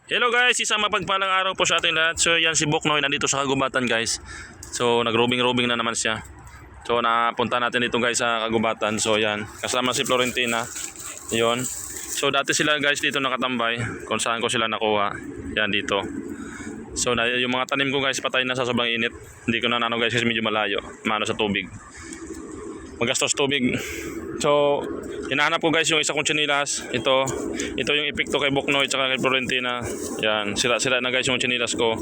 Hello guys, isang mapagpalang araw po sa ating lahat. So yan si Boknoy nandito sa Kagubatan guys. So nagrobing-robing na naman siya. So napunta natin dito guys sa Kagubatan. So yan, kasama si Florentina. Yon. So dati sila guys dito nakatambay kung saan ko sila nakuha. Yan dito. So yung mga tanim ko guys patay na sa sobrang init. Hindi ko na nano guys kasi medyo malayo. Mano sa tubig. Magastos tubig. So hinahanap ko guys yung isa kong chinilas. Ito yung epekto kay Boknoy at kay Florentina. Yan, sira na guys yung chinilas ko.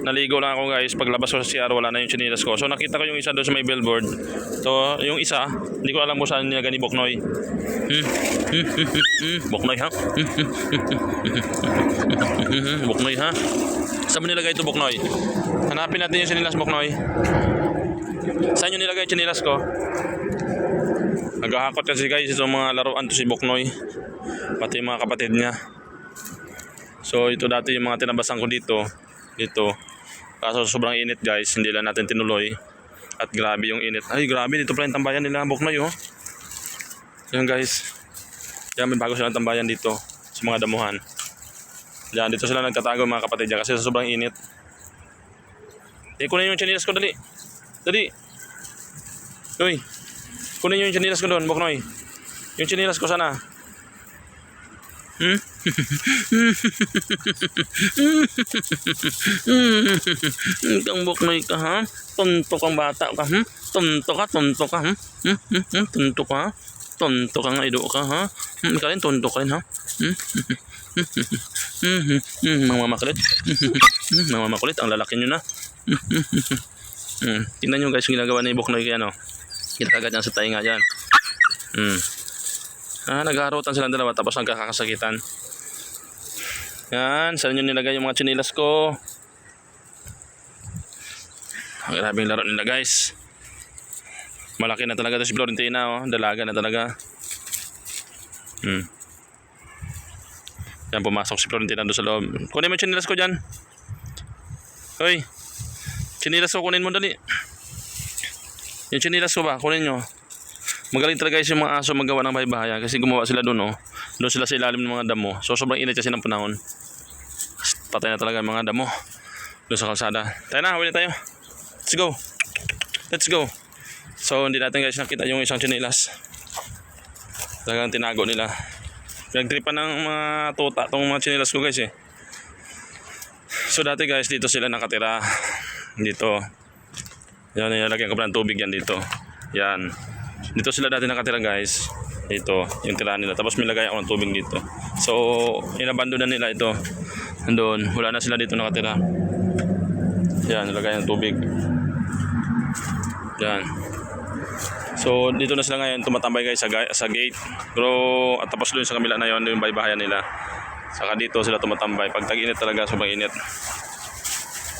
Naligo lang ako guys, paglabas ko sa CR wala na yung chinilas ko. So nakita ko yung isa doon sa may billboard. So yung isa, hindi ko alam kung saan niya gani Boknoy. Boknoy ha? Boknoy ha? Saan mo nilagay ito Boknoy? Hanapin natin yung chinilas Boknoy. Saan yung nilagay yung chinilas ko? Naghahakot kasi guys itong mga laruan to si Boknoy, pati yung mga kapatid niya. So ito dati yung mga tinabasan ko dito. Kaso sobrang init guys, hindi lang natin tinuloy. At grabe yung init. Ay grabe, dito pala yung tambayan nila Boknoy oh. Yan guys. Yan, may bago silang tambayan dito sa mga damuhan. Yan, dito sila nagtatago mga kapatid niya kasi sa sobrang init. Kunin yung chinilas ko dali. Dali. Uy. Kunin yung chinilas ko doon, Boknoy. Yung chinilas ko sana. Itong Boknoy ka ha? Tuntok ang bata ka ha? Tuntok ka ha? Tuntok ka ha? Tuntok ka nga ido ka ha? Ikaw rin tuntok ka rin ha? Mga makulit. Mga makulit, ang lalaki nyo na. Tingnan nyo guys yung ginagawa ni Boknoy kaya no. Kinakagat niya sa tainga dyan. Naghaharutan silang dalawa tapos nagkakasakitan. Yan, saan nyo nilagay yung mga chinilas ko? Ang grabing laro nila guys. Malaki na talaga si Florentina oh. Dalaga na talaga. Yan, pumasok si Florentina doon sa loob. Kunin mo yung chinilas ko dyan. Hoy, chinilas ko kunin mo dali. Yung chinilas ko ba? Kunin nyo. Magaling talaga guys yung mga aso magawa ng bahay-bahayan kasi gumawa sila doon oh. Doon sila sa ilalim ng mga damo. So sobrang init kasi ng panahon. Patay na talaga yung mga damo. Doon sa kalsada. Tayo na, huli tayo. Let's go. Let's go. So hindi natin guys nakita yung isang chinilas. Talagang tinago nila. Pinagtripan ng mga tuta itong mga chinilas ko guys eh. So dati guys dito sila nakatira. Dito. Yan, nilagyan ko pa ng tubig yan dito. Yan. Dito sila dati nakatira guys. Dito, yung tirahan nila. Tapos nilagay ako ng tubig dito. So, inabando na nila ito. Andun, wala na sila dito nakatira. Yan, nilagay ng tubig. Yan. So, dito na sila ngayon tumatambay guys sa gate. Pero, at tapos doon sa kamila na yun, yung baybahayan nila. Saka dito sila tumatambay. Pag tag-init talaga, sobrang init.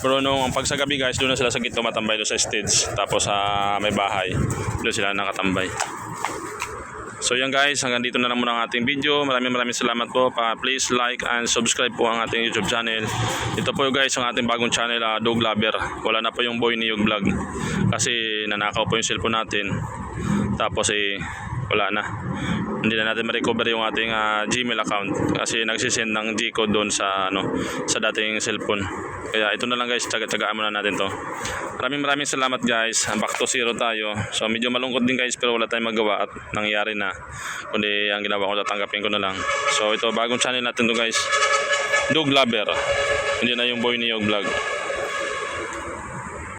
Pero nung pag sa gabi guys, doon na sila sa gitna matambay doon sa stage. Tapos sa may bahay, doon sila nakatambay. So yan guys, hanggang dito na lang muna ang ating video. Maraming salamat po. Please like and subscribe po ang ating YouTube channel. Ito po guys ang ating bagong channel, Dog Lover. Wala na po yung Boy Niyog Vlog. Kasi nanakaw po yung cellphone natin. Tapos wala na. Hindi na natin ma-recover yung ating Gmail account kasi nagsisend ng G-code doon sa sa dating cellphone. Kaya ito na lang guys, tsagaan muna natin to. Maraming salamat guys. Back to zero tayo. So medyo malungkot din guys pero wala tayong magawa at nangyari na. Kundi ang ginawa ko tatanggapin ko na lang. So ito bagong channel natin to guys. Dog Lover. Hindi na yung Boy Niyog Vlog.